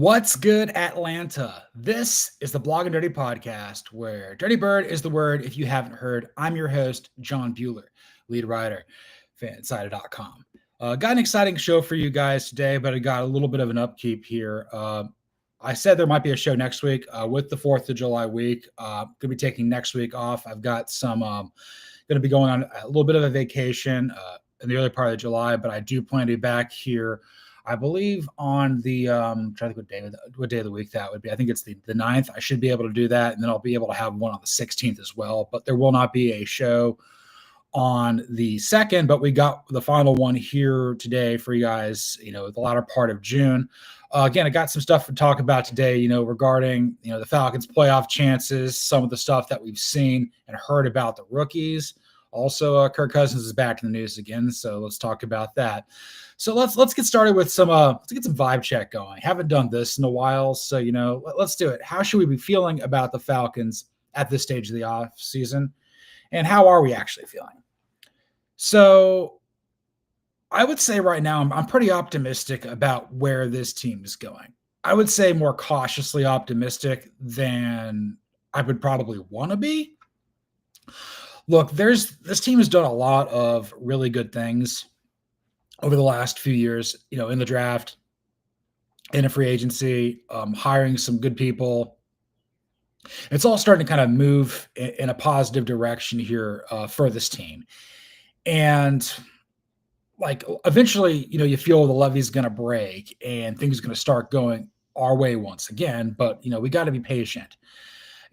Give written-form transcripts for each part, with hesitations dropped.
What's good, Atlanta? This is the Blog and Dirty podcast where Dirty Bird is the word. If you haven't heard, I'm your host, John Buhler, lead writer, fansided.com. Got an exciting show for you guys today, but I got a little bit of an upkeep here. I said there might be a show next week with the 4th of July week. Going to be taking next week off. I've got some going to be going on a little bit of a vacation in the early part of July, but I do plan to be back here I believe on the trying to think what day of the week that would be. I think it's the 9th. I should be able to do that, and then I'll be able to have one on the 16th as well. But there will not be a show on the 2nd, but we got the final one here today for you guys, the latter part of June. Again, I got some stuff to talk about today, regarding, the Falcons' playoff chances, some of the stuff that we've seen and heard about the rookies. Also, Kirk Cousins is back in the news again, so let's talk about that. So let's get started with some let's get some vibe check going. Haven't done this in a while, so let's do it. How should we be feeling about the Falcons at this stage of the off season, and how are we actually feeling? So I would say right now I'm pretty optimistic about where this team is going. I would say more cautiously optimistic than I would probably want to be. Look, this team has done a lot of really good things over the last few years, in the draft, in a free agency, hiring some good people. It's all starting to kind of move in a positive direction here for this team. And eventually, you feel the levee's going to break and things are going to start going our way once again. But, we got to be patient.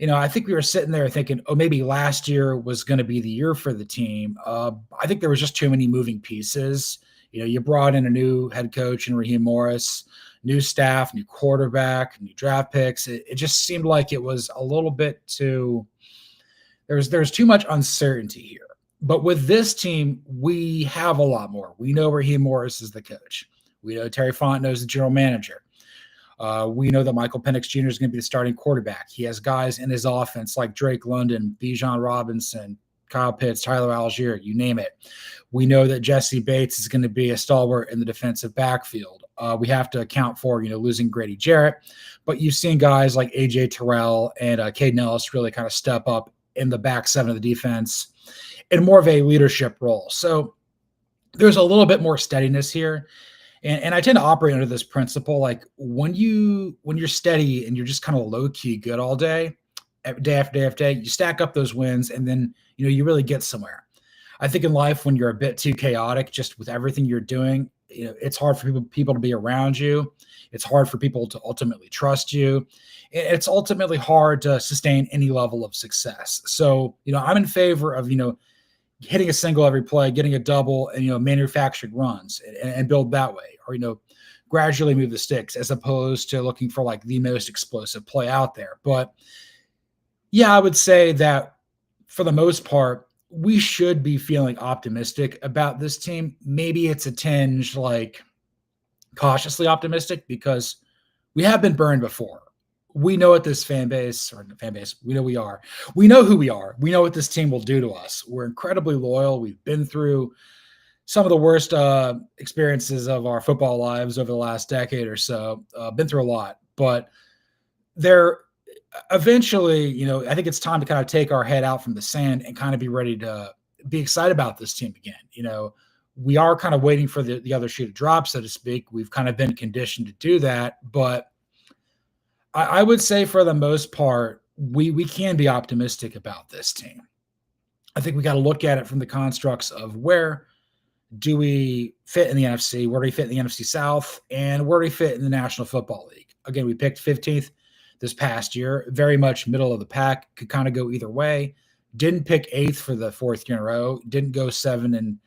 I think we were sitting there thinking, maybe last year was going to be the year for the team. I think there was just too many moving pieces. You brought in a new head coach in Raheem Morris, new staff, new quarterback, new draft picks. It just seemed like it was a little bit too – there's too much uncertainty here. But with this team, we have a lot more. We know Raheem Morris is the coach. We know Terry Fontenot is the general manager. We know that Michael Penix Jr. is going to be the starting quarterback. He has guys in his offense like Drake London, Bijan Robinson, Kyle Pitts, Tyler Algier, you name it. We know that Jesse Bates is going to be a stalwart in the defensive backfield. We have to account for, losing Grady Jarrett. But you've seen guys like A.J. Terrell and Caden Ellis really kind of step up in the back seven of the defense in more of a leadership role. So there's a little bit more steadiness here. And I tend to operate under this principle, like when you're steady and you're just kind of low-key good all day after day after day, you stack up those wins and then, you really get somewhere. I think in life, when you're a bit too chaotic, just with everything you're doing, it's hard for people to be around you. It's hard for people to ultimately trust you. It's ultimately hard to sustain any level of success. So, I'm in favor of, hitting a single every play, getting a double, and, manufacturing runs and build that way, or, gradually move the sticks as opposed to looking for like the most explosive play out there. But yeah, I would say that for the most part, we should be feeling optimistic about this team. Maybe it's a tinge like cautiously optimistic because we have been burned before. We know what this fan base, we know we are. We know who we are. We know what this team will do to us. We're incredibly loyal. We've been through some of the worst experiences of our football lives over the last decade or so. Been through a lot. But there eventually, I think it's time to kind of take our head out from the sand and kind of be ready to be excited about this team again. We are kind of waiting for the other shoe to drop, so to speak. We've kind of been conditioned to do that. But I would say for the most part, we can be optimistic about this team. I think we got to look at it from the constructs of where do we fit in the NFC, where do we fit in the NFC South, and where do we fit in the National Football League. Again, we picked 15th this past year, very much middle of the pack, could kind of go either way. Didn't pick 8th for the 4th year in a row, didn't go 7-10.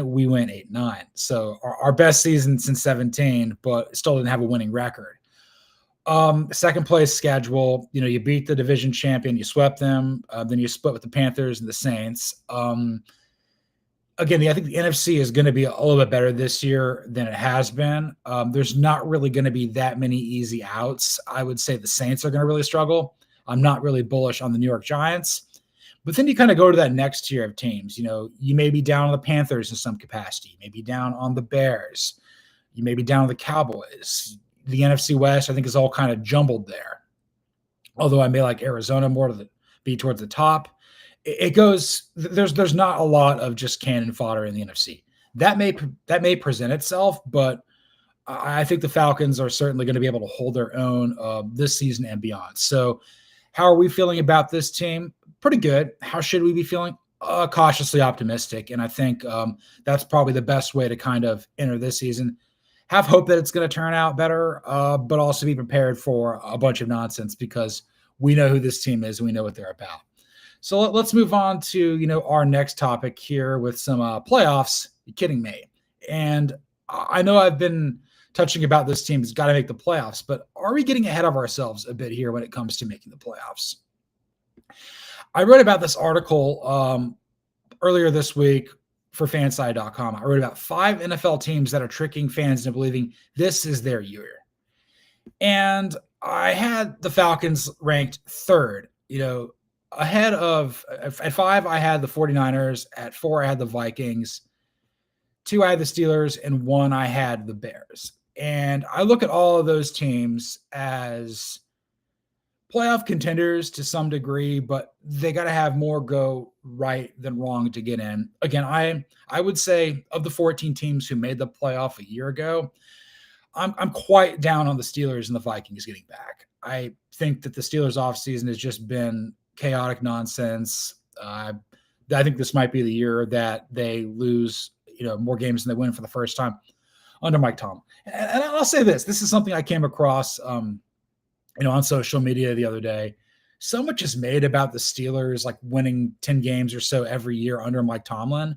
We went 8-9. So our best season since 17, but still didn't have a winning record. Second place schedule, you beat the division champion, you swept them, then you split with the Panthers and the Saints. Again, I think the NFC is going to be a little bit better this year than it has been. There's not really going to be that many easy outs. I would say the Saints are going to really struggle. I'm not really bullish on the New York Giants. But then you kind of go to that next tier of teams. You may be down on the Panthers in some capacity. You may be down on the Bears. You may be down on the Cowboys. the NFC West, I think, is all kind of jumbled there. Although I may like Arizona more to be towards the top, it goes. There's not a lot of just cannon fodder in the NFC. That may present itself, but I think the Falcons are certainly going to be able to hold their own this season and beyond. So, how are we feeling about this team? Pretty good. How should we be feeling? Cautiously optimistic, and I think that's probably the best way to kind of enter this season. Have hope that it's going to turn out better, but also be prepared for a bunch of nonsense because we know who this team is and we know what they're about. So let's move on to our next topic here with some playoffs. You're kidding me? And I know I've been touching about this team has got to make the playoffs, but are we getting ahead of ourselves a bit here when it comes to making the playoffs? I wrote about this article earlier this week for fanside.com. I wrote about 5 NFL teams that are tricking fans into believing this is their year. And I had the Falcons ranked 3rd, ahead of at 5, I had the 49ers. At 4, I had the Vikings. 2, I had the Steelers, and 1, I had the Bears. And I look at all of those teams as playoff contenders to some degree, but they got to have more go right than wrong to get in. Again, I would say of the 14 teams who made the playoff a year ago, I'm quite down on the Steelers and the Vikings getting back. I think that the Steelers offseason has just been chaotic nonsense. I think this might be the year that they lose, more games than they win for the first time under Mike Tomlin. And I'll say this is something I came across, on social media the other day. So much is made about the Steelers, like winning 10 games or so every year under Mike Tomlin.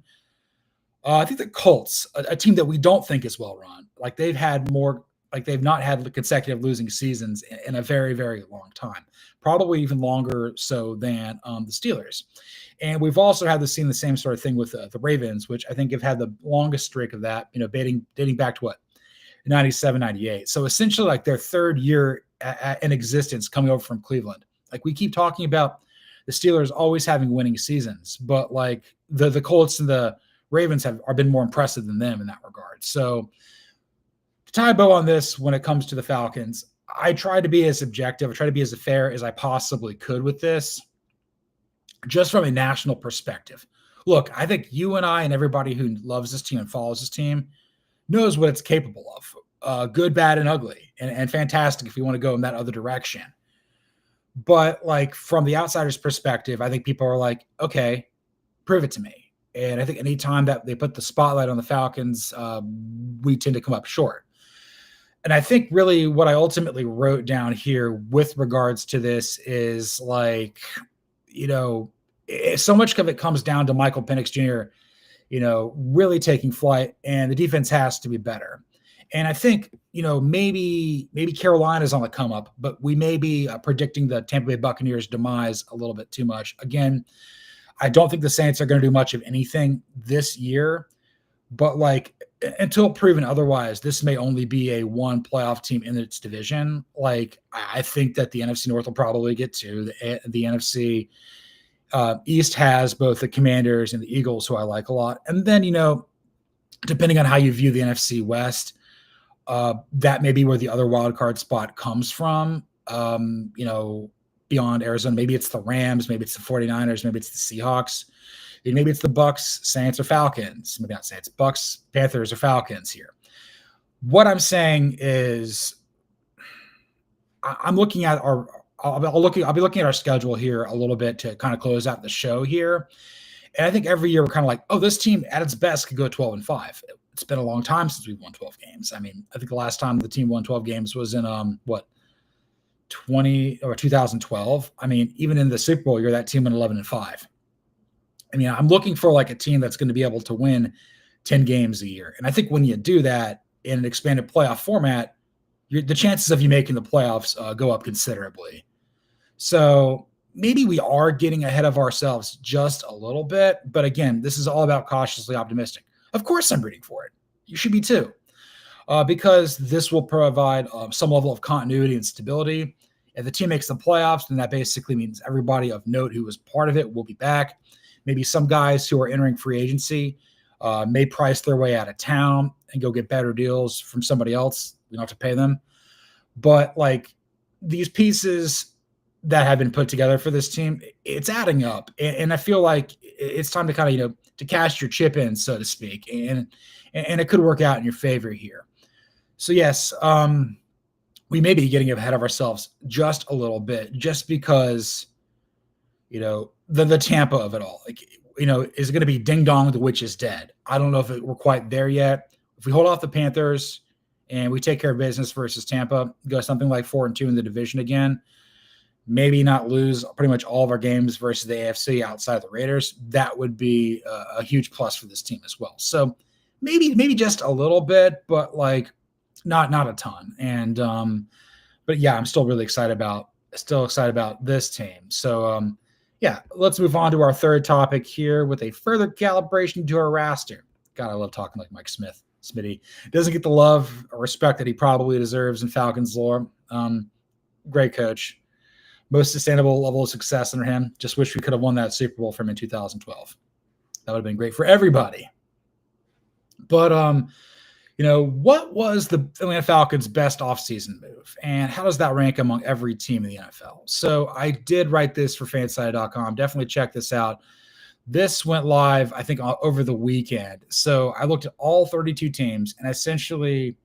I think the Colts, a team that we don't think is well run, like they've not had consecutive losing seasons in a very, very long time, probably even longer so than the Steelers. And we've also seen the same sort of thing with the Ravens, which I think have had the longest streak of that, dating back to 97, 98. So essentially like their 3rd year in existence coming over from Cleveland. Like we keep talking about the Steelers always having winning seasons, but like the Colts and the Ravens have been more impressive than them in that regard. So to tie a bow on this, when it comes to the Falcons, I try to be as objective. I try to be as fair as I possibly could with this, just from a national perspective. Look, I think you and I and everybody who loves this team and follows this team knows what it's capable of. Good, bad, and ugly, and fantastic if you want to go in that other direction. But like from the outsider's perspective, I think people are like, okay, prove it to me. And I think anytime that they put the spotlight on the Falcons, we tend to come up short. And I think really what I ultimately wrote down here with regards to this is like, so much of it comes down to Michael Penix Jr., really taking flight, and the defense has to be better. And I think, maybe Carolina's on the come up, but we may be predicting the Tampa Bay Buccaneers' demise a little bit too much. Again, I don't think the Saints are going to do much of anything this year, but like until proven otherwise, this may only be a 1 playoff team in its division. Like I think that the NFC North will probably get to the NFC East has both the Commanders and the Eagles, who I like a lot. And then, depending on how you view the NFC West, that may be where the other wild card spot comes from. Beyond Arizona, maybe it's the Rams, maybe it's the 49ers, maybe it's the Seahawks, maybe it's the Bucks, Saints, or Falcons. Maybe not Saints, Bucks, Panthers, or Falcons here. What I'm saying is I'm looking at I'll be looking at our schedule here a little bit to kind of close out the show here. And I think every year we're kind of like, oh, this team at its best could go 12-5. It's been a long time since we've won 12 games. I mean, I think the last time the team won 12 games was in 2012. I mean, even in the Super Bowl year, that team went 11-5. I mean, I'm looking for like a team that's going to be able to win 10 games a year. And I think when you do that in an expanded playoff format, the chances of you making the playoffs go up considerably. So maybe we are getting ahead of ourselves just a little bit. But again, this is all about cautiously optimistic. Of course I'm rooting for it. You should be too. Because this will provide some level of continuity and stability. If the team makes the playoffs, then that basically means everybody of note who was part of it will be back. Maybe some guys who are entering free agency may price their way out of town and go get better deals from somebody else. We don't have to pay them. But like these pieces that have been put together for this team, it's adding up. And I feel like it's time to kind of, to cash your chip in, so to speak. And it could work out in your favor here. So yes, we may be getting ahead of ourselves just a little bit, just because, the Tampa of it all. Like, is it going to be ding dong, the witch is dead? I don't know if we're quite there yet. If we hold off the Panthers and we take care of business versus Tampa, go something like 4-2 in the division again, maybe not lose pretty much all of our games versus the AFC outside of the Raiders, that would be a huge plus for this team as well. So maybe just a little bit, but like not a ton. And but yeah, I'm still really excited about this team. So yeah, let's move on to our third topic here with a further calibration to our roster. God, I love talking like Mike Smith. Smitty doesn't get the love or respect that he probably deserves in Falcons lore. Great coach. Most sustainable level of success under him. Just wish we could have won that Super Bowl from him in 2012. That would have been great for everybody. But, what was the Atlanta Falcons' best offseason move? And how does that rank among every team in the NFL? So I did write this for Fansided.com. Definitely check this out. This went live, I think, over the weekend. So I looked at all 32 teams, and essentially,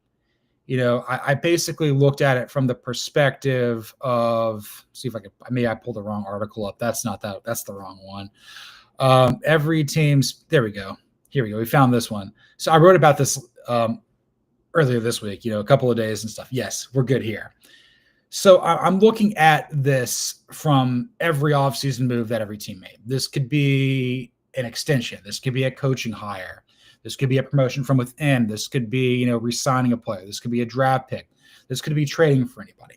I basically looked at it from the perspective of, see if I could, maybe I pulled the wrong article up. That's not that. That's the wrong one. Every team's, there we go. Here we go. We found this one. So I wrote about this earlier this week, a couple of days and stuff. Yes, we're good here. So I'm looking at this from every offseason move that every team made. This could be an extension. This could be a coaching hire. This could be a promotion from within. This could be, re-signing a player. This could be a draft pick. This could be trading for anybody.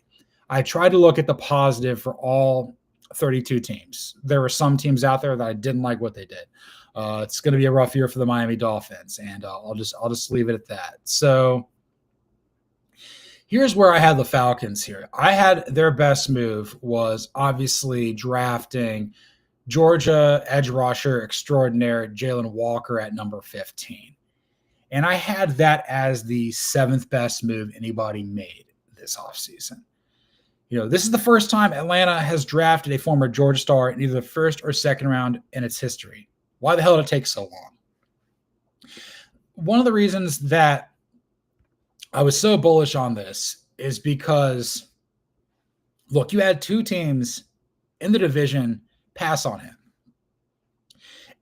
I tried to look at the positive for all 32 teams. There were some teams out there that I didn't like what they did. It's going to be a rough year for the Miami Dolphins, and I'll just leave it at that. So here's where I had the Falcons here. I had their best move was obviously drafting Georgia edge rusher extraordinaire Jalon Walker at number 15. And I had that as the seventh best move anybody made this offseason. This is the first time Atlanta has drafted a former Georgia star in either the first or second round in its history. Why the hell did it take so long? One of the reasons that I was so bullish on this is because, look, you had two teams in the division pass on him.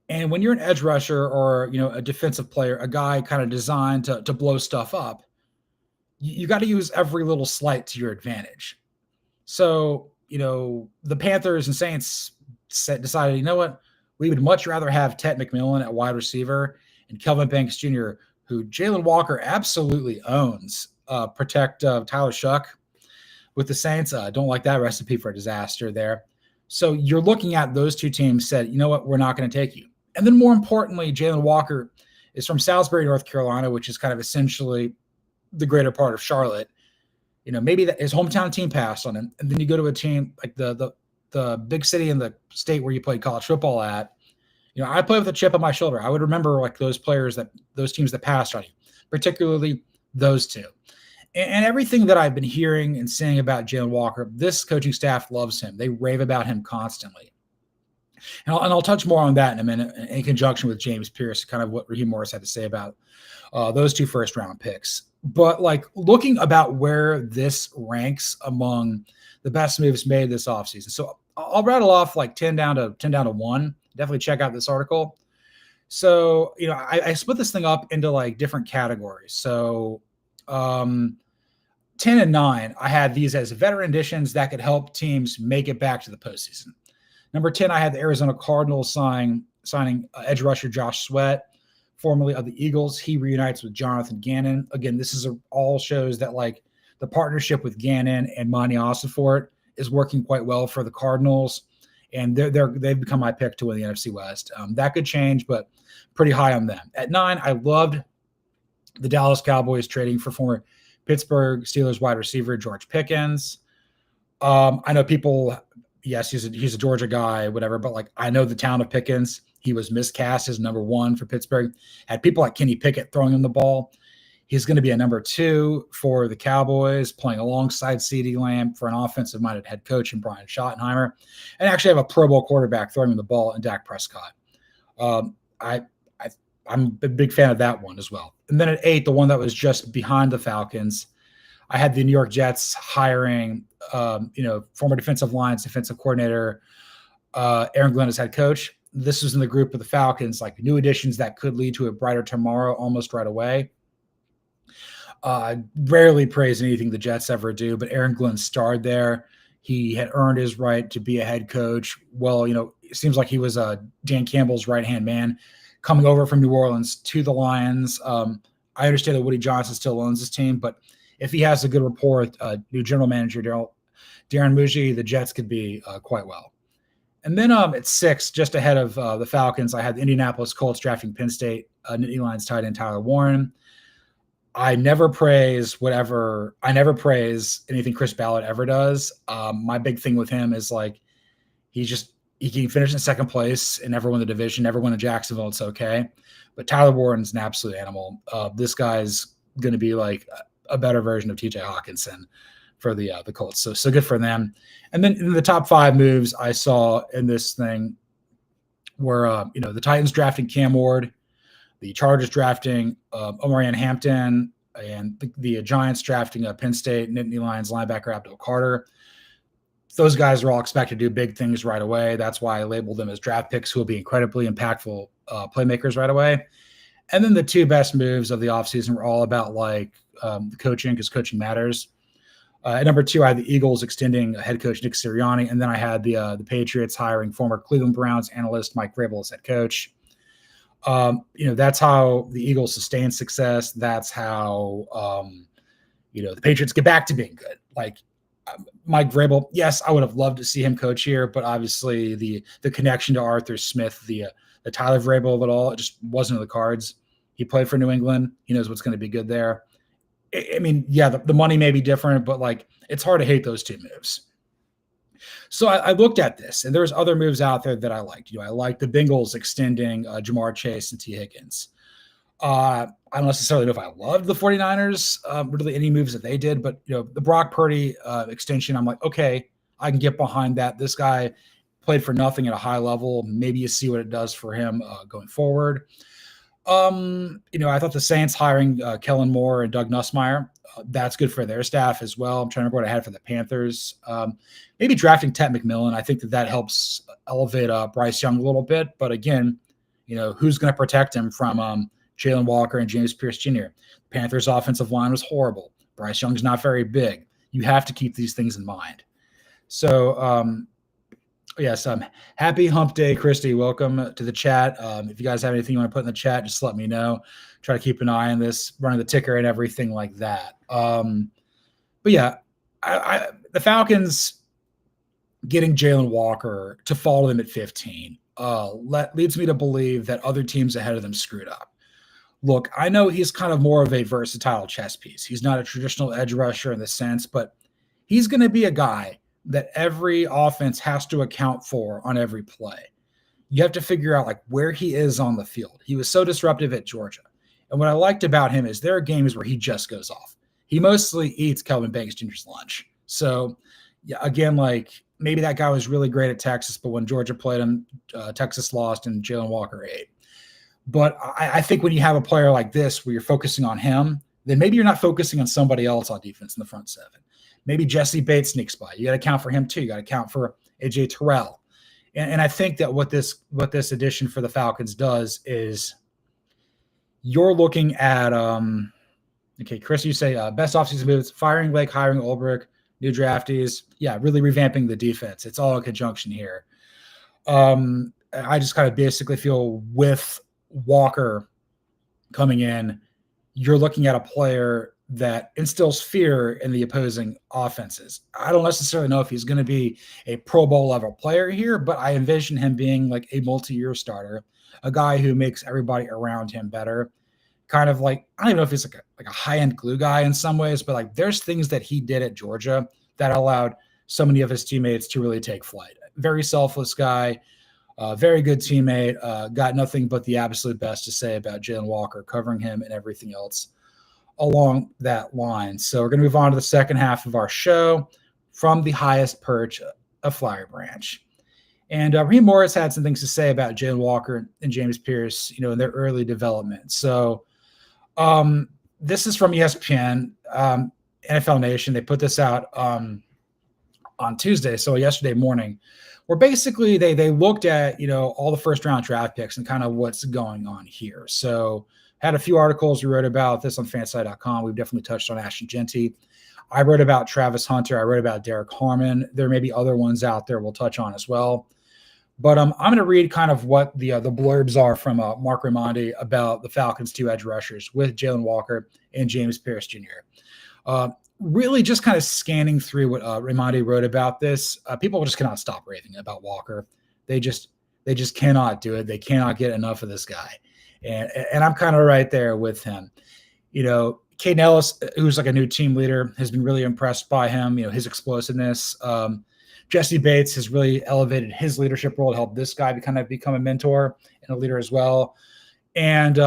And when you're an edge rusher or, a defensive player, a guy kind of designed to blow stuff up, you got to use every little slight to your advantage. So, the Panthers and Saints decided, you know what? We would much rather have Ted McMillan at wide receiver and Kelvin Banks Jr., who Jalon Walker absolutely owns, protect Tyler Shuck with the Saints. Don't like that recipe for a disaster there. So you're looking at those two teams said, you know what, we're not going to take you. And then more importantly, Jalon Walker is from Salisbury, North Carolina, which is kind of essentially the greater part of Charlotte. Maybe that his hometown team passed on him. And then you go to a team like the big city in the state where you played college football at. I play with a chip on my shoulder. I would remember like those teams that passed on you, particularly those two. And everything that I've been hearing and seeing about Jalon Walker, this coaching staff loves him. They rave about him constantly. And I'll touch more on that in a minute in conjunction with James Pearce, kind of what Raheem Morris had to say about those two first-round picks. But like looking about where this ranks among the best moves made this offseason. So I'll rattle off like 10 down to 1. Definitely check out this article. So, I split this thing up into like different categories. So 10 and 9, I had these as veteran additions that could help teams make it back to the postseason. Number 10, I had the Arizona Cardinals signing edge rusher Josh Sweat, formerly of the Eagles. He reunites with Jonathan Gannon. Again, this is all shows that like the partnership with Gannon and Monty Ossenfort is working quite well for the Cardinals, and they've become my pick to win the NFC West. That could change, but pretty high on them. At 9, I loved the Dallas Cowboys trading for former Pittsburgh Steelers wide receiver George Pickens. I know people, yes, he's a Georgia guy, whatever, but like I know the town of Pickens. He was miscast as number 1 for Pittsburgh. Had people like Kenny Pickett throwing him the ball. He's going to be a number 2 for the Cowboys, playing alongside CeeDee Lamb for an offensive-minded head coach in Brian Schottenheimer, and actually have a Pro Bowl quarterback throwing him the ball in Dak Prescott. I'm a big fan of that one as well. And then at 8, the one that was just behind the Falcons, I had the New York Jets hiring, former defensive coordinator Aaron Glenn as head coach. This was in the group of the Falcons, like new additions that could lead to a brighter tomorrow almost right away. Rarely praise anything the Jets ever do, but Aaron Glenn starred there. He had earned his right to be a head coach. Well, it seems like he was Dan Campbell's right-hand man coming over from New Orleans to the Lions. I understand that Woody Johnson still owns this team, but if he has a good rapport with new general manager Darren Muji, the Jets could be quite well. And then at 6, just ahead of the Falcons, I had the Indianapolis Colts drafting Penn State Nittany Lions tight end Tyler Warren. I never praise anything Chris Ballard ever does. My big thing with him is like he can finish in second place and never win the division, never win in Jacksonville. It's okay. But Tyler Warren's an absolute animal. This guy's going to be like a better version of TJ Hawkinson for the Colts. So good for them. And then in the top 5 moves I saw in this thing were, the Titans drafting Cam Ward, the Chargers drafting Omarion Hampton, and the Giants drafting Penn State Nittany Lions linebacker Abdul Carter. Those guys are all expected to do big things right away. That's why I labeled them as draft picks who will be incredibly impactful playmakers right away. And then the 2 best moves of the offseason were all about the coaching, because coaching matters. At number 2, I had the Eagles extending head coach Nick Sirianni, and then I had the Patriots hiring former Cleveland Browns analyst Mike Vrabel as head coach. That's how the Eagles sustain success. That's how the Patriots get back to being good. Mike Vrabel, yes, I would have loved to see him coach here, but obviously the connection to Arthur Smith, the Tyler Vrabel of it all, it just wasn't in the cards. He played for New England. He knows what's going to be good there. The money may be different, but it's hard to hate those 2 moves. So I looked at this, and there's other moves out there that I liked. I liked the Bengals extending Jamar Chase and T. Higgins. I don't necessarily know if I loved the 49ers, really any moves that they did, but the Brock Purdy extension, I'm like, okay, I can get behind that. This guy played for nothing at a high level. Maybe you see what it does for him going forward. I thought the Saints hiring Kellen Moore and Doug Nussmeier, that's good for their staff as well. I'm trying to remember what I had for the Panthers. Maybe drafting Ted McMillan. I think that helps elevate Bryce Young a little bit. But again, who's going to protect him from Jalon Walker and James Pearce Jr.? Panthers' offensive line was horrible. Bryce Young's not very big. You have to keep these things in mind. So, yes, happy hump day, Christy. Welcome to the chat. If you guys have anything you want to put in the chat, just let me know. Try to keep an eye on this, running the ticker and everything like that. But yeah, the Falcons getting Jalon Walker to follow them at 15 leads me to believe that other teams ahead of them screwed up. Look, I know he's kind of more of a versatile chess piece. He's not a traditional edge rusher in the sense, but he's going to be a guy that every offense has to account for on every play. You have to figure out where he is on the field. He was so disruptive at Georgia. And what I liked about him is there are games where he just goes off. He mostly eats Kelvin Banks Jr.'s lunch. So yeah, again, maybe that guy was really great at Texas, but when Georgia played him, Texas lost and Jalon Walker ate. But I think when you have a player like this where you're focusing on him, then maybe you're not focusing on somebody else on defense in the front 7. Maybe Jesse Bates sneaks by. You got to account for him too. You got to account for AJ Terrell. And I think that what this addition for the Falcons does is you're looking at okay, Chris, you say best offseason moves, firing Lake, hiring Ulbrich, new draftees. Yeah, really revamping the defense. It's all in conjunction here. I just kind of basically feel with Walker coming in, you're looking at a player that instills fear in the opposing offenses. I don't necessarily know if he's going to be a Pro Bowl level player here, but I envision him being a multi-year starter, a guy who makes everybody around him better. Kind of I don't even know if he's a high-end glue guy in some ways, but there's things that he did at Georgia that allowed so many of his teammates to really take flight. Very selfless guy, very good teammate, got nothing but the absolute best to say about Jalon Walker, covering him and everything else. along that line. So we're going to move on to the second half of our show from the highest perch of Flowery Branch. And Raheem Morris had some things to say about Jalon Walker and James Pearce, in their early development. So this is from ESPN, NFL Nation. They put this out on Tuesday, so yesterday morning, where basically they looked at, all the first round draft picks and kind of what's going on here. So had a few articles we wrote about this on fanside.com. We've definitely touched on Ashton Genty. I wrote about Travis Hunter. I wrote about Derek Harmon. There may be other ones out there we'll touch on as well. But I'm going to read kind of what the blurbs are from Mark Raimondi about the Falcons' two edge rushers with Jalon Walker and James Pearce Jr. Really just kind of scanning through what Raimondi wrote about this. People just cannot stop raving about Walker. They just cannot do it. They cannot get enough of this guy. And I'm kind of right there with him. Caden Ellis, who's like a new team leader, has been really impressed by him, his explosiveness. Jesse Bates has really elevated his leadership role to help this guy become a mentor and a leader as well. And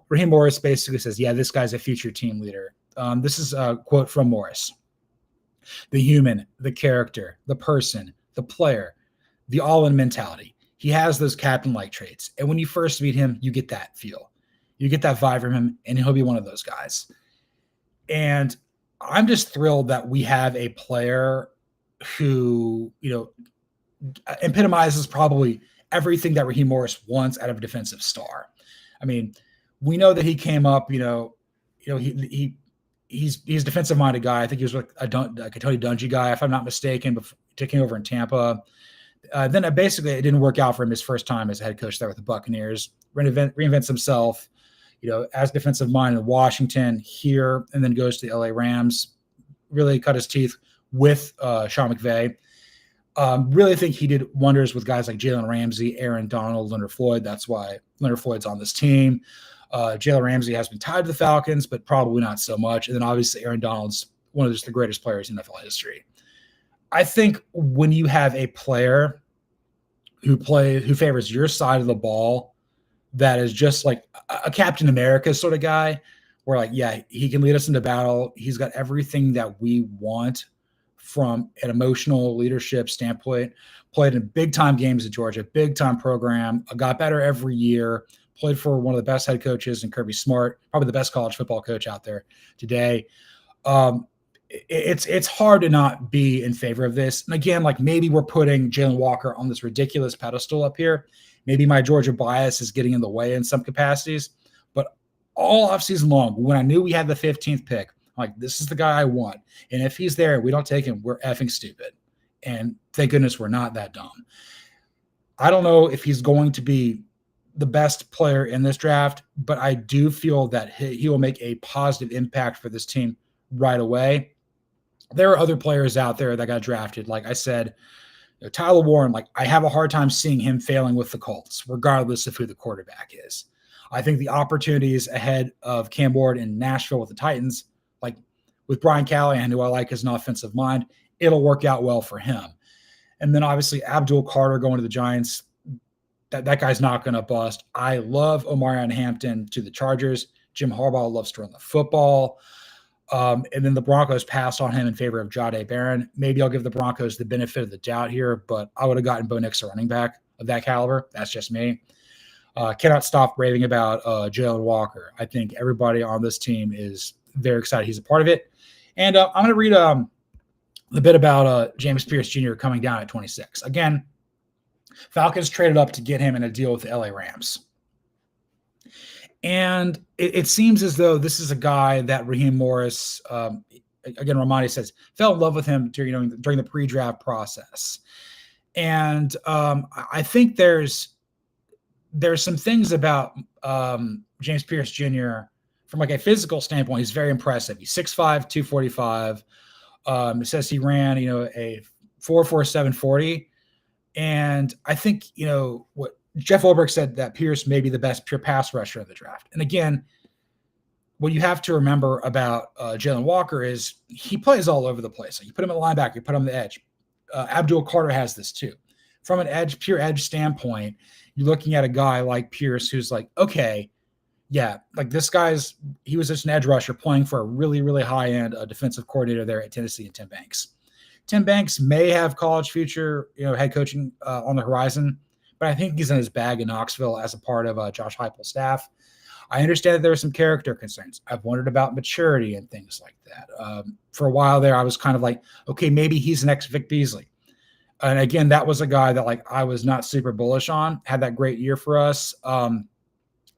Raheem Morris basically says, yeah, this guy's a future team leader. This is a quote from Morris. The human, the character, the person, the player, the all-in mentality. He has those captain-like traits. And when you first meet him, you get that feel. You get that vibe from him, and he'll be one of those guys. And I'm just thrilled that we have a player who, epitomizes probably everything that Raheem Morris wants out of a defensive star. I mean, we know that he came up, he's a defensive-minded guy. I think he was like a Tony Dungy guy, if I'm not mistaken, before taking over in Tampa. Then basically it didn't work out for him his first time as a head coach there with the Buccaneers. Reinvents himself, as defensive mind in Washington here, and then goes to the LA Rams. Really cut his teeth with Sean McVay. Really think he did wonders with guys like Jalen Ramsey, Aaron Donald, Leonard Floyd. That's why Leonard Floyd's on this team. Jalen Ramsey has been tied to the Falcons, but probably not so much. And then obviously Aaron Donald's one of just the greatest players in NFL history. I think when you have a player who favors your side of the ball, that is just like a Captain America sort of guy, where like, yeah, he can lead us into battle. He's got everything that we want from an emotional leadership standpoint. Played in big-time games at Georgia, big-time program, got better every year, played for one of the best head coaches in Kirby Smart, probably the best college football coach out there today. It's hard to not be in favor of this. And again, like maybe we're putting Jalon Walker on this ridiculous pedestal up here. Maybe my Georgia bias is getting in the way in some capacities. But all offseason long, when I knew we had the 15th pick, I'm like, this is the guy I want. And if he's there and we don't take him, we're effing stupid. And thank goodness we're not that dumb. I don't know if he's going to be the best player in this draft, but I do feel that he will make a positive impact for this team right away. There are other players out there that got drafted. Like I said, Tyler Warren, like I have a hard time seeing him failing with the Colts, regardless of who the quarterback is. I think the opportunities ahead of Cam Ward in Nashville with the Titans, like with Brian Callahan, who I like as an offensive mind, it'll work out well for him. And then obviously Abdul Carter going to the Giants, that guy's not going to bust. I love Omarion Hampton to the Chargers. Jim Harbaugh loves to run the football. And then the Broncos passed on him in favor of Jahdae Barron. Maybe I'll give the Broncos the benefit of the doubt here, but I would have gotten Bo Nix a running back of that caliber. That's just me. Cannot stop raving about Jalon Walker. I think everybody on this team is very excited he's a part of it. And I'm going to read a bit about James Pearce Jr. coming down at 26. Again, Falcons traded up to get him in a deal with the LA Rams. And it seems as though this is a guy that Raheem Morris, again, Ramadi says, fell in love with him during the pre-draft process. And I think there's some things about James Pearce Jr. from like a physical standpoint. He's very impressive. He's 6'5", 245. It says he ran, a 4.47 40. And I think, what Jeff Ulbrich said that Pearce may be the best pure pass rusher of the draft. And again, what you have to remember about Jalon Walker is he plays all over the place. You put him at linebacker, you put him on the edge. Abdul Carter has this too. From an pure edge standpoint, you're looking at a guy like Pearce who's like, okay, Yeah, like he was just an edge rusher playing for a really, really high end defensive coordinator there at Tennessee and Tim Banks. Tim Banks may have college future, head coaching on the horizon, but I think he's in his bag in Knoxville as a part of Josh Heupel's staff. I understand that there are some character concerns. I've wondered about maturity and things like that. For a while there, I was kind of like, okay, maybe he's the next Vic Beasley. And again, that was a guy that like I was not super bullish on. Had that great year for us.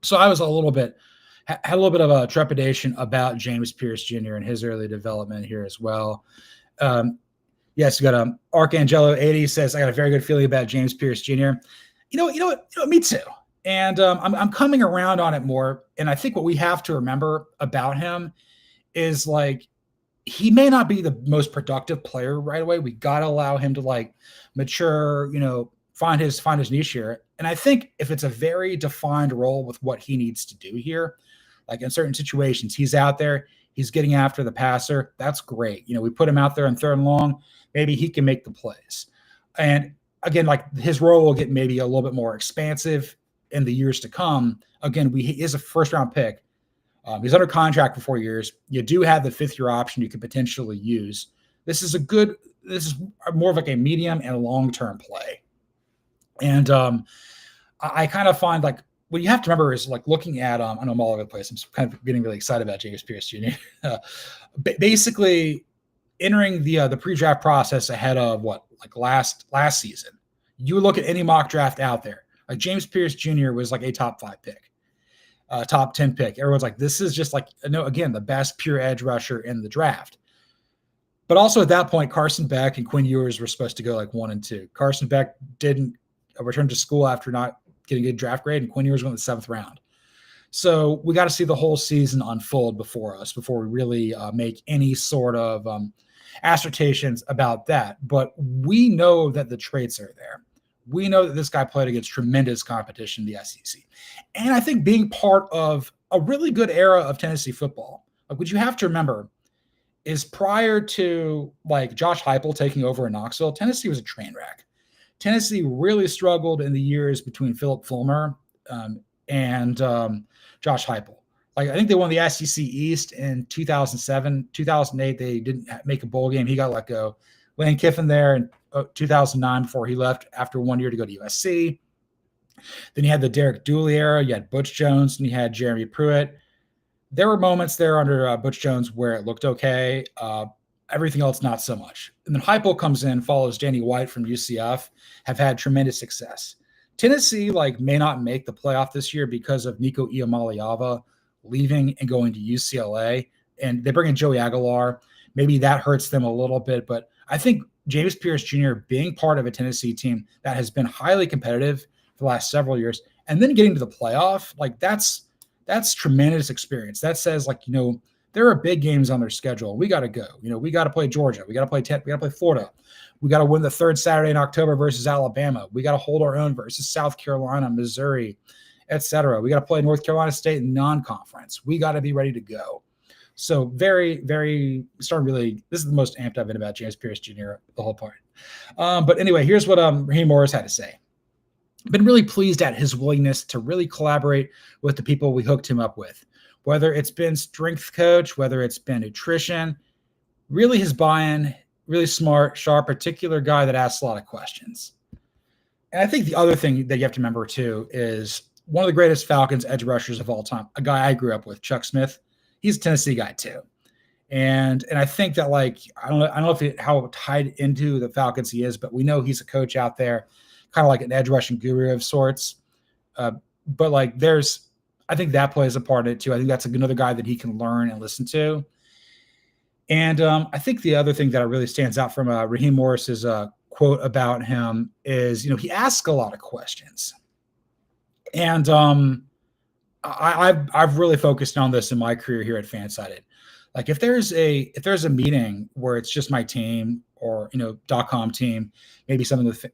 So I was had a little bit of a trepidation about James Pearce Jr. and his early development here as well. Yes, we got Archangelo 80 says I got a very good feeling about James Pearce Jr. Me too. And I'm coming around on it more. And I think what we have to remember about him is like he may not be the most productive player right away. We got to allow him to like mature, find his niche here. And I think if it's a very defined role with what he needs to do here, like in certain situations, he's out there, he's getting after the passer. That's great. We put him out there on 3rd and long. Maybe he can make the plays. And again, like his role will get maybe a little bit more expansive in the years to come. Again, he is a 1st-round pick. He's under contract for 4 years. You do have the 5th-year option you could potentially use. This is more of like a medium and long-term play. And I kind of find like what you have to remember is like looking at, I know I'm all over the place. I'm kind of getting really excited about James Pearce Jr. Basically entering the pre-draft process ahead of last season. You look at any mock draft out there, like James Pearce Jr. was like a top 5 pick, top 10 pick. Everyone's like, this is just like, again, the best pure edge rusher in the draft. But also at that point, Carson Beck and Quinn Ewers were supposed to go like 1 and 2. Carson Beck didn't return to school after not getting a good draft grade, and Quinn Ewers went in the 7th round. So we got to see the whole season unfold before we really make any sort of assertions about that. But we know that the traits are there. We know that this guy played against tremendous competition in the SEC. And I think being part of a really good era of Tennessee football, like what you have to remember is prior to like Josh Heupel taking over in Knoxville, Tennessee was a train wreck. Tennessee really struggled in the years between Philip Fulmer and Josh Heupel. Like I think they won the SEC East in 2007, 2008. They didn't make a bowl game. He got let go. Lane Kiffin there in 2009 before he left after 1 year to go to USC. Then you had the Derek Dooley era. You had Butch Jones and you had Jeremy Pruitt. There were moments there under Butch Jones where it looked okay. Everything else, not so much. And then Heupel comes in, follows Danny White from UCF, have had tremendous success. Tennessee may not make the playoff this year because of Nico Iamaleava leaving and going to UCLA. And they bring in Joey Aguilar. Maybe that hurts them a little bit. But I think James Pearce Jr. being part of a Tennessee team that has been highly competitive for the last several years, and then getting to the playoff, that's tremendous experience. That says there are big games on their schedule. We got to go. We got to play Georgia. We got to play Tech. We got to play Florida. We got to win the 3rd Saturday in October versus Alabama. We got to hold our own versus South Carolina, Missouri, etc. We got to play North Carolina State in non-conference. We got to be ready to go. So very, very this is the most amped I've been about James Pearce Jr. the whole part. But anyway, here's what Raheem Morris had to say. I've been really pleased at his willingness to really collaborate with the people we hooked him up with, whether it's been strength coach, whether it's been nutrition, really his buy-in, really smart, sharp, particular guy that asks a lot of questions. And I think the other thing that you have to remember too is one of the greatest Falcons edge rushers of all time, a guy I grew up with, Chuck Smith. He's a Tennessee guy too. And I think that I don't know how tied into the Falcons he is, but we know he's a coach out there, kind of like an edge rushing guru of sorts. But I think that plays a part of it too. I think that's another guy that he can learn and listen to. And I think the other thing that really stands out from Raheem Morris's quote about him is, he asks a lot of questions. And I've really focused on this in my career here at Fansided. If there's a meeting where it's just my team or .com team, maybe some of the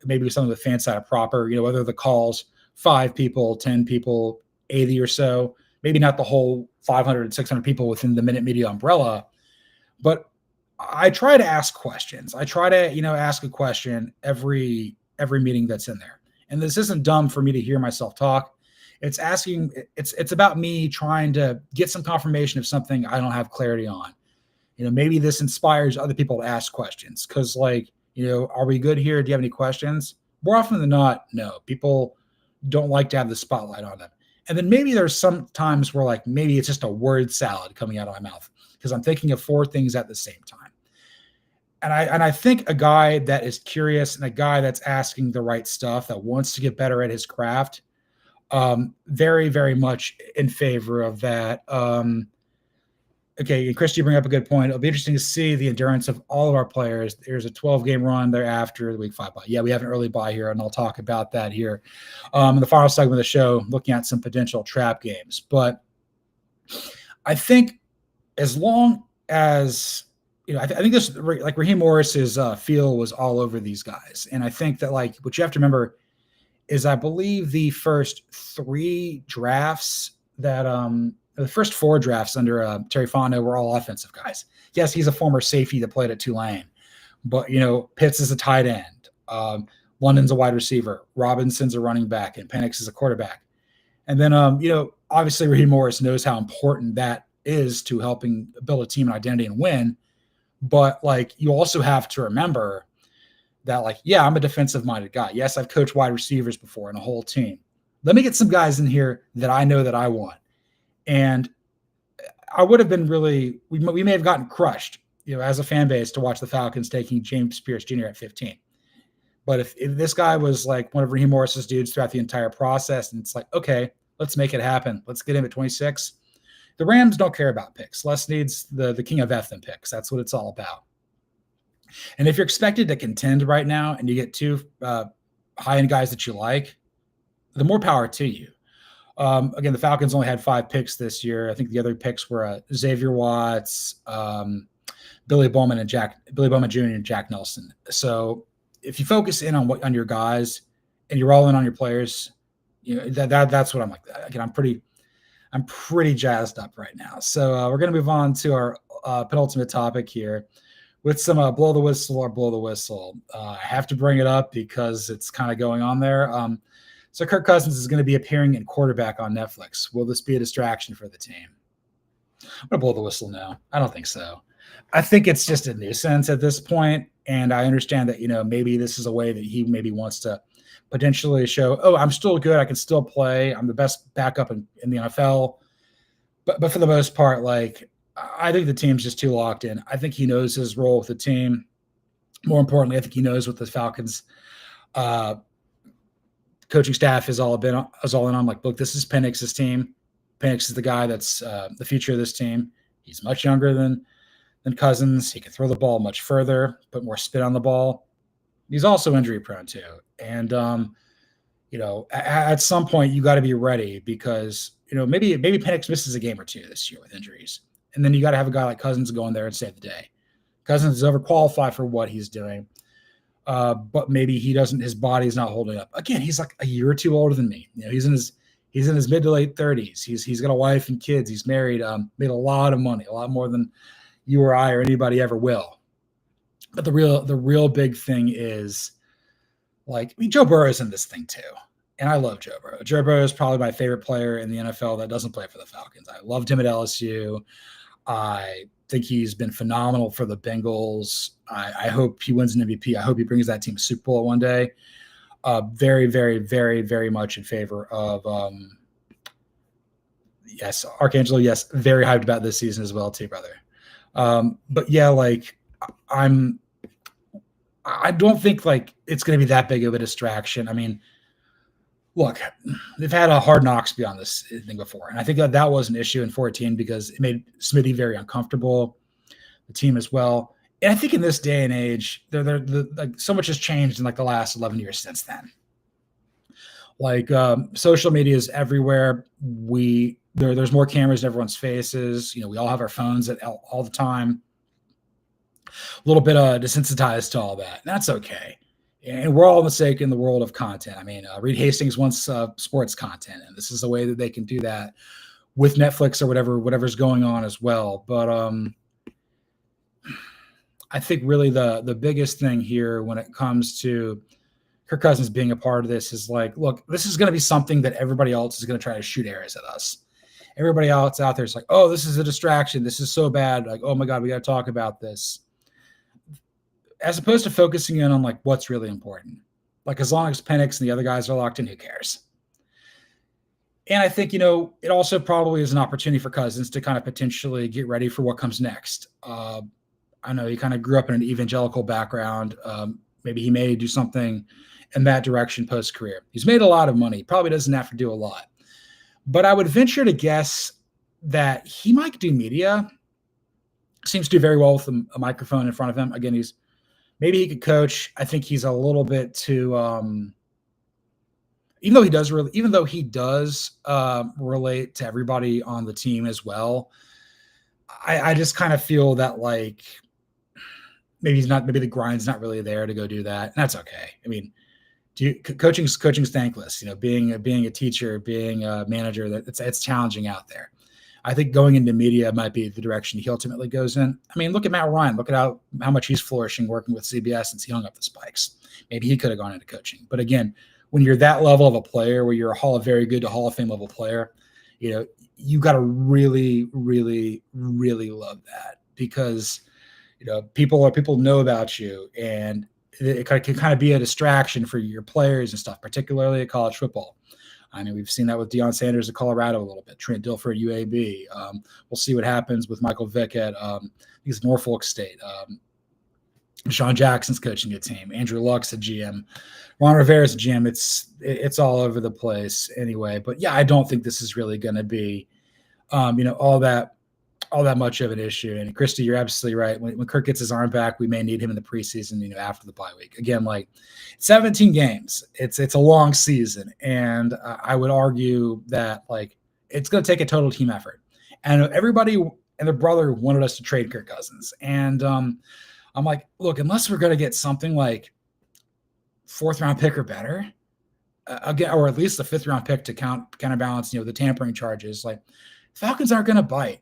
Fansided proper, whether the calls 5 people, 10 people, 80 or so, maybe not the whole 500, 600 people within the Minute Media umbrella, but I try to ask questions. I try to ask a question every meeting that's in there. And this isn't dumb for me to hear myself talk. It's asking, it's about me trying to get some confirmation of something I don't have clarity on. Maybe this inspires other people to ask questions because, like, are we good here? Do you have any questions? More often than not, no. People don't like to have the spotlight on them. And then maybe there's some times where, like, maybe it's just a word salad coming out of my mouth because I'm thinking of 4 things at the same time. And I think a guy that is curious and a guy that's asking the right stuff, that wants to get better at his craft, very, very much in favor of that. Okay, and Chris, you bring up a good point. It'll be interesting to see the endurance of all of our players. There's a 12-game run thereafter the week 5 bye. Yeah, we have an early bye here, and I'll talk about that here in the final segment of the show, looking at some potential trap games. But I think as long as I think this, like, Raheem Morris's feel was all over these guys, and I think that, like, what you have to remember is, I believe the first 3 drafts that the first 4 drafts under Terry Fontenot were all offensive guys. Yes, he's a former safety that played at Tulane, but Pitts is a tight end. London's a wide receiver. Robinson's a running back, and Penix is a quarterback. And then obviously Raheem Morris knows how important that is to helping build a team and identity and win. But, like, you also have to remember that, like, yeah, I'm a defensive-minded guy. Yes, I've coached wide receivers before and a whole team. Let me get some guys in here that I know that I want. And I would have been we may have gotten crushed, as a fan base, to watch the Falcons taking James Pearce Jr. at 15. But if this guy was like one of Raheem Morris's dudes throughout the entire process, and it's like, okay, let's make it happen. Let's get him at 26. The Rams don't care about picks. Les needs the king of F than picks. That's what it's all about. And if you're expected to contend right now and you get 2 high-end guys that you like, the more power to you. Again, the Falcons only had 5 picks this year. I think the other picks were Xavier Watts, Billy Bowman Jr. and Jack Nelson. So if you focus in on your guys and you're all in on your players, that's what I'm like. Again, I'm pretty jazzed up right now. So we're going to move on to our penultimate topic here with some blow the whistle or blow the whistle. I have to bring it up because it's kind of going on there. So Kirk Cousins is going to be appearing in Quarterback on Netflix. Will this be a distraction for the team? I'm going to blow the whistle now. I don't think so. I think it's just a nuisance at this point, and I understand that, maybe this is a way that he maybe wants to potentially show, oh, I'm still good. I can still play. I'm the best backup in the NFL. But for the most part, like, I think the team's just too locked in. I think he knows his role with the team. More importantly, I think he knows what the Falcons coaching staff is all in on. Like, look, this is Penix's team. Penix is the guy that's the future of this team. He's much younger than Cousins. He can throw the ball much further, put more spin on the ball. He's also injury prone too. And, at some point you got to be ready because, maybe Penix misses a game or 2 this year with injuries. And then you got to have a guy like Cousins go in there and save the day. Cousins is overqualified for what he's doing. But maybe his body's not holding up. Again, he's like a year or 2 older than me. He's in his mid to late 30s. He's got a wife and kids. He's married, made a lot of money, a lot more than you or I or anybody ever will. But the real big thing is, like, Joe Burrow's in this thing too. And I love Joe Burrow. Joe Burrow is probably my favorite player in the NFL that doesn't play for the Falcons. I loved him at LSU. I think he's been phenomenal for the Bengals. I hope he wins an MVP. I hope he brings that team a Super Bowl one day. Very, very, very, very much in favor of yes, Archangelo, yes, very hyped about this season as well too, brother. But yeah, like, I don't think, like, it's going to be that big of a distraction. I mean, look, they've had a Hard Knocks beyond this thing before, and I think that was an issue in 14 because it made Smitty very uncomfortable, the team as well. And I think in this day and age, like, so much has changed in, like, the last 11 years since then. Like, social media is everywhere. There's more cameras in everyone's faces. We all have our phones all the time. A little bit desensitized to all that. And that's okay. And we're all in the world of content. I mean, Reed Hastings wants sports content, and this is a way that they can do that with Netflix or whatever's going on as well. But I think really the biggest thing here when it comes to Kirk Cousins being a part of this is like, look, this is going to be something that everybody else is going to try to shoot arrows at us. Everybody else out there is like, oh, this is a distraction. This is so bad. Like, oh my God, we got to talk about this. As opposed to focusing in on like what's really important. Like as long as Penix and the other guys are locked in, who cares? And I think, it also probably is an opportunity for Cousins to kind of potentially get ready for what comes next. I know he kind of grew up in an evangelical background. Maybe he may do something in that direction post-career. He's made a lot of money. He probably doesn't have to do a lot. But I would venture to guess that he might do media. Seems to do very well with a microphone in front of him. Again, maybe he could coach. I think he's a little bit too even though he does relate to everybody on the team as well. I just kind of feel that like maybe the grind's not really there to go do that. And that's okay. I mean, coaching's thankless, being a teacher, being a manager, it's challenging out there. I think going into media might be the direction he ultimately goes in. I mean, look at Matt Ryan. Look at how much he's flourishing working with CBS since he hung up the spikes. Maybe he could have gone into coaching. But again, when you're that level of a player, where you're a very good to Hall of Fame level player, you got to really, really, really love that, because people know about you, and it can kind of be a distraction for your players and stuff, particularly at college football. I mean, we've seen that with Deion Sanders at Colorado a little bit, Trent Dilfer at UAB. We'll see what happens with Michael Vick at Norfolk State. Sean Jackson's coaching a team. Andrew Luck's a GM. Ron Rivera's a GM. It's all over the place anyway. But yeah, I don't think this is really going to be, all that much of an issue. And Christy, you're absolutely right. When Kirk gets his arm back, we may need him in the preseason, after the bye week. Again, like 17 games, it's a long season. And I would argue that like it's going to take a total team effort. And everybody and their brother wanted us to trade Kirk Cousins. And I'm like, look, unless we're going to get something like 4th round pick or better, again, or at least the 5th round pick to counterbalance, the tampering charges, like Falcons aren't going to bite.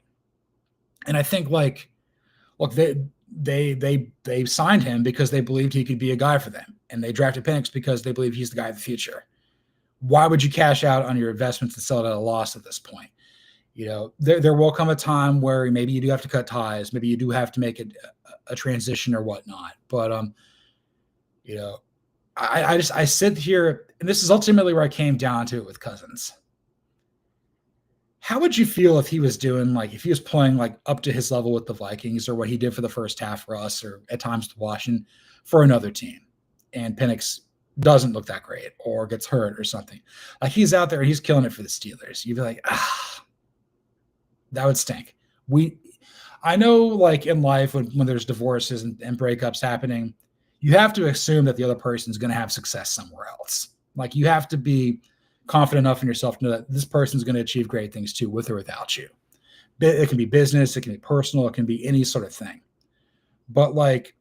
And I think like, look, they signed him because they believed he could be a guy for them, and they drafted Penix because they believe he's the guy of the future. Why would you cash out on your investments and sell it at a loss at this point? There will come a time where maybe you do have to cut ties. Maybe you do have to make a transition or whatnot. But, I sit here, and this is ultimately where I came down to it with Cousins. How would you feel if he was playing like up to his level with the Vikings, or what he did for the first half for us, or at times with Washington for another team, and Penix doesn't look that great or gets hurt or something? Like he's out there and he's killing it for the Steelers. You'd be like, that would stink. I know like in life when there's divorces and breakups happening, you have to assume that the other person's going to have success somewhere else. Like you have to be confident enough in yourself to know that this person's going to achieve great things too, with or without you. It can be business, it can be personal, it can be any sort of thing. But like,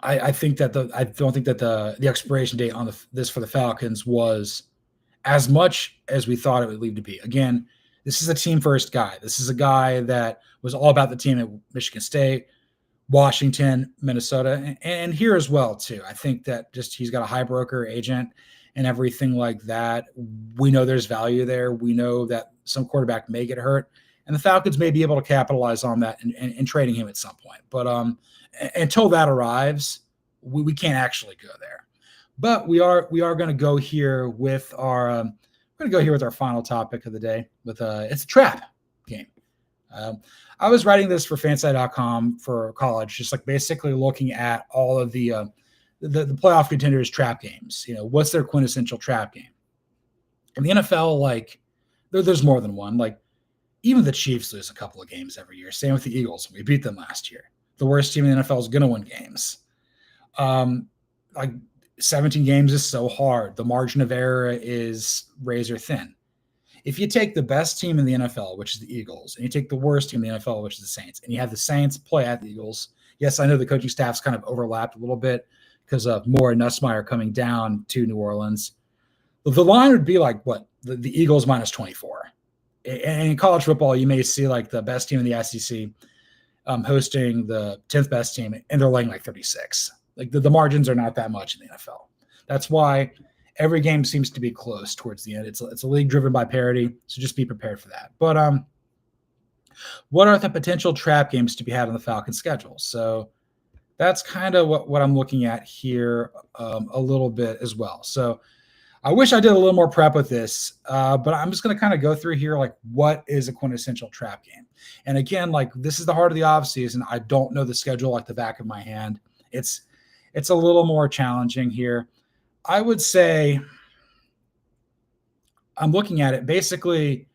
I don't think that the expiration date on this for the Falcons was as much as we thought it would leave to be. Again, this is a team first guy. This is a guy that was all about the team at Michigan State, Washington, Minnesota, and here as well too. I think that just he's got a high broker agent and everything like that. We know there's value there. We know that some quarterback may get hurt, and the Falcons may be able to capitalize on that and trading him at some point. But until that arrives, we can't actually go there. But we are going to go here with our final topic of the day. It's a trap game. I was writing this for fanside.com for college, just like basically looking at all of the playoff contenders trap games. What's their quintessential trap game? In the NFL, like there's more than one. Like even the Chiefs lose a couple of games every year. Same with the Eagles. We beat them last year. The worst team in the NFL is going to win games. Like 17 games is so hard. The margin of error is razor thin. If you take the best team in the NFL, which is the Eagles, and you take the worst team in the NFL, which is the Saints, and you have the Saints play at the Eagles, yes, I know the coaching staff's kind of overlapped a little bit because of Moore and Nussmeier coming down to New Orleans. The line would be like what? The Eagles minus 24. And in college football, you may see like the best team in the SEC hosting the 10th best team, and they're laying like 36. Like the margins are not that much in the NFL. That's why every game seems to be close towards the end. It's a league driven by parity, so just be prepared for that. But what are the potential trap games to be had on the Falcons schedule? So that's kind of what I'm looking at here a little bit as well. So I wish I did a little more prep with this, but I'm just going to kind of go through here, like, what is a quintessential trap game? And again, like, this is the heart of the offseason. I don't know the schedule like the back of my hand. It's a little more challenging here. I would say I'm looking at it. Basically,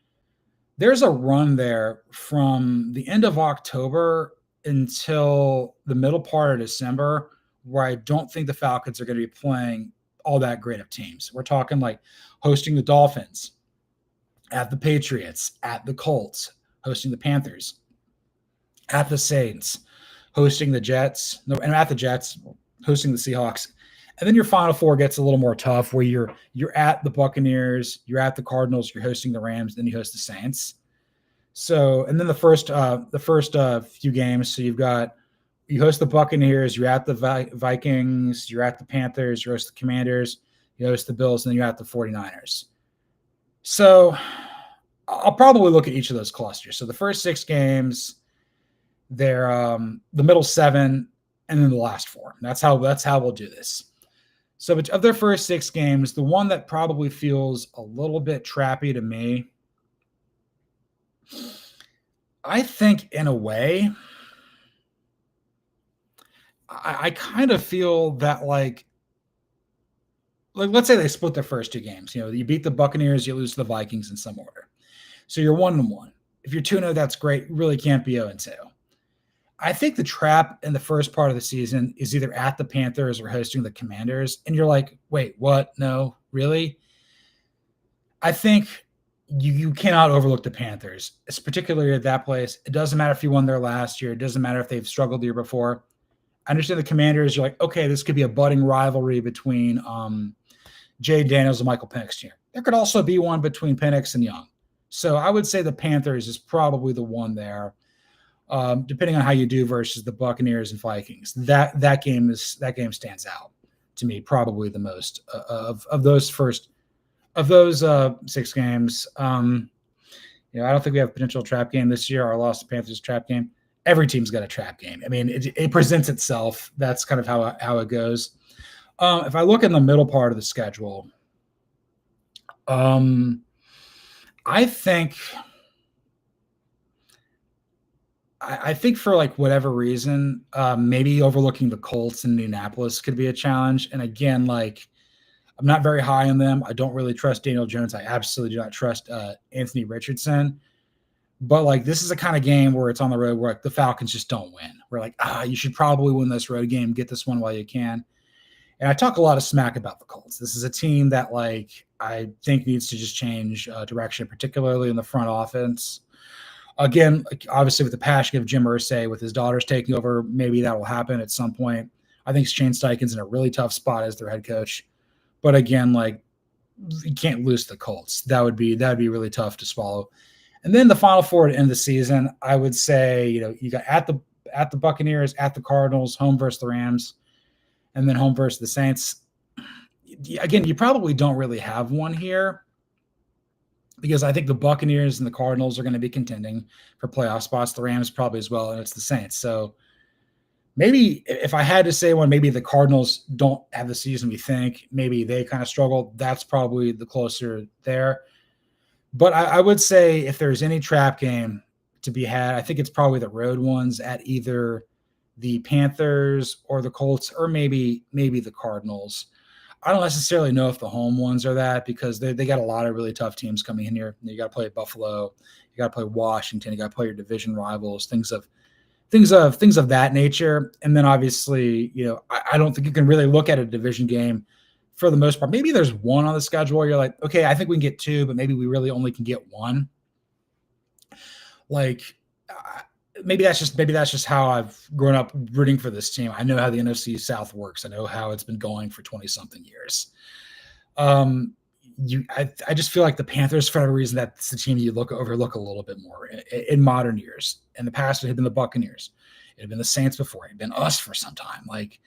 there's a run there from the end of October until the middle part of December where I don't think the Falcons are going to be playing all that great of teams. We're talking like hosting the Dolphins, at the Patriots, at the Colts, hosting the Panthers, at the Saints, hosting the Jets, and at the Jets, hosting the Seahawks. And then your final four gets a little more tough where you're at the Buccaneers, you're at the Cardinals, you're hosting the Rams, then you host the Saints. So, and then the first few games, so you host the Buccaneers, you're at the Vikings, you're at the Panthers, you host the Commanders, you host the Bills, and then you're at the 49ers. So I'll probably look at each of those clusters. So the first 6 games, they're the middle 7, and then the last 4. That's how we'll do this. So of their first 6 games, the one that probably feels a little bit trappy to me, I think in a way, I kind of feel that like let's say they split their first 2 games. You know, you beat the Buccaneers, you lose to the Vikings in some order. So you're 1-1. If you're 2-0, that's great. You really can't be 0-2. I think the trap in the first part of the season is either at the Panthers or hosting the Commanders. And you're like, wait, what? No, really? I think you cannot overlook the Panthers. It's particularly at that place. It doesn't matter if you won there last year. It doesn't matter if they've struggled the year before. I understand the Commanders. You're like, okay, this could be a budding rivalry between Jay Daniels and Michael Penix Jr. There could also be one between Penix and Young. So I would say the Panthers is probably the one there, depending on how you do versus the Buccaneers and Vikings. That game stands out to me, probably the most of those 6 games. I don't think we have a potential trap game this year. Our loss to Panthers trap game. Every team's got a trap game. I mean, it presents itself. That's kind of how it goes. If I look in the middle part of the schedule, I think for like whatever reason, maybe overlooking the Colts in Indianapolis could be a challenge. And again, like, I'm not very high on them. I don't really trust Daniel Jones. I absolutely do not trust Anthony Richardson. But like, this is a kind of game where it's on the road where like the Falcons just don't win. We're like, you should probably win this road game. Get this one while you can. And I talk a lot of smack about the Colts. This is a team that like I think needs to just change direction, particularly in the front offense. Again, obviously with the passion of Jim Irsay, with his daughters taking over, maybe that will happen at some point. I think Shane Steichen's in a really tough spot as their head coach. But again, like, you can't lose the Colts. That'd be really tough to swallow. And then the final 4 to end the season, I would say, you got at the Buccaneers, at the Cardinals, home versus the Rams, and then home versus the Saints. Again, you probably don't really have one here because I think the Buccaneers and the Cardinals are going to be contending for playoff spots. The Rams probably as well, and it's the Saints. So maybe if I had to say one, maybe the Cardinals don't have the season we think. Maybe they kind of struggle. That's probably the closer there. But I would say if there's any trap game to be had, I think it's probably the road ones at either the Panthers or the Colts or maybe the Cardinals. I don't necessarily know if the home ones are that because they got a lot of really tough teams coming in here. You got to play Buffalo, you got to play Washington, you got to play your division rivals, things of that nature. And then obviously, I don't think you can really look at a division game for the most part. Maybe there's one on the schedule where you're like, okay, I think we can get 2, but maybe we really only can get 1. Like, maybe that's just how I've grown up rooting for this team. I know how the NFC South works. I know how it's been going for 20-something years. I just feel like the Panthers, for whatever reason, that's the team you overlook a little bit more in modern years. In the past, it had been the Buccaneers. It had been the Saints before. It had been us for some time. Like,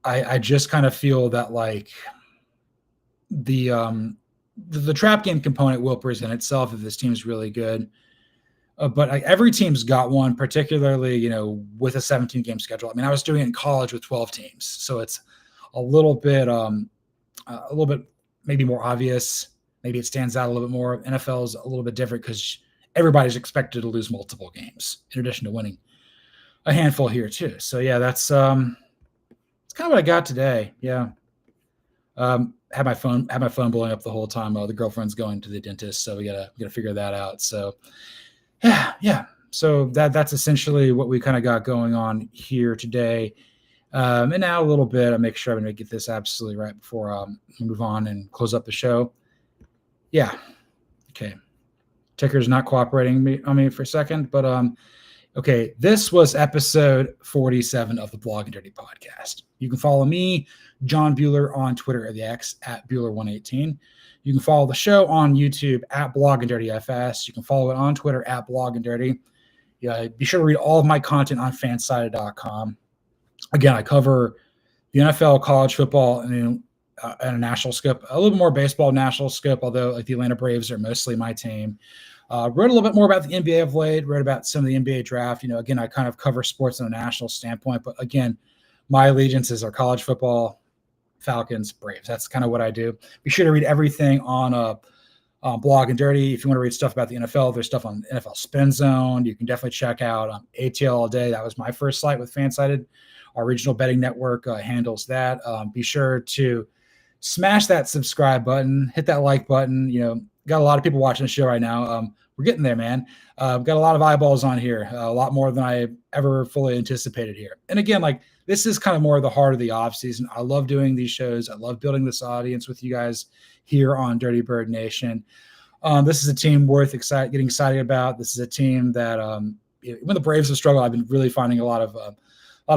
I just kind of feel that, like, the trap game component will present itself if this team's really good. But like, every team's got one, particularly, with a 17 game schedule. I mean, I was doing it in college with 12 teams, so it's a little bit maybe more obvious. Maybe it stands out a little bit more. NFL is a little bit different because everybody's expected to lose multiple games in addition to winning a handful here too. So yeah, that's kind of what I got today. Yeah. Had my phone blowing up the whole time. The girlfriend's going to the dentist, so we gotta figure that out. So yeah. So that's essentially what we kind of got going on here today. And now a little bit, I make sure I'm going to get this absolutely right before we move on and close up the show. Yeah. Okay. Ticker's not cooperating on me for a second, but okay. This was episode 47 of the Blog and Dirty podcast. You can follow me, John Buhler, on Twitter or the X at Buhler118. You can follow the show on YouTube at Blog and Dirty FS. You can follow it on Twitter at Blog and Dirty. Yeah, be sure to read all of my content on fansided.com. Again, I cover the NFL, college football, and a national scope, a little bit more baseball national scope, although like the Atlanta Braves are mostly my team. Wrote a little bit more about the NBA of late, wrote about some of the NBA draft. Again, I kind of cover sports on a national standpoint, but again, my allegiances are college football, Falcons, Braves. That's kind of what I do. Be sure to read everything on Blog and Dirty. If you want to read stuff about the NFL, there's stuff on NFL Spin Zone. You can definitely check out ATL All Day. That was my first site with Fansided. Our regional betting network handles that. Be sure to smash that subscribe button, hit that like button. Got a lot of people watching the show right now. We're getting there, man. Got a lot of eyeballs on here, a lot more than I ever fully anticipated here. And again, like, this is kind of more of the heart of the off season. I love doing these shows. I love building this audience with you guys here on Dirty Bird Nation. This is a team worth getting excited about. This is a team that when the Braves have struggled, I've been really finding a lot of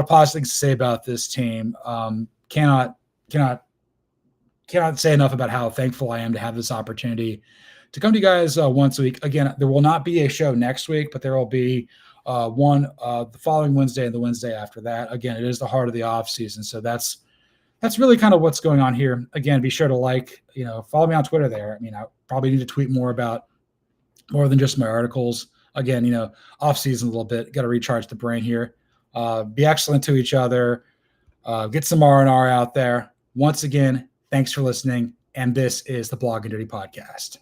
positive things to say about this team. Cannot say enough about how thankful I am to have this opportunity to come to you guys once a week. Again, there will not be a show next week, but there will be one the following Wednesday and the Wednesday after that. Again, it is the heart of the off season, so that's really kind of what's going on here. Again, be sure to follow me on Twitter there. I mean, I probably need to tweet more than just my articles. Again, off season a little bit. Got to recharge the brain here. Be excellent to each other. Get some R&R out there. Once again, thanks for listening. And this is the Blog and Dirty podcast.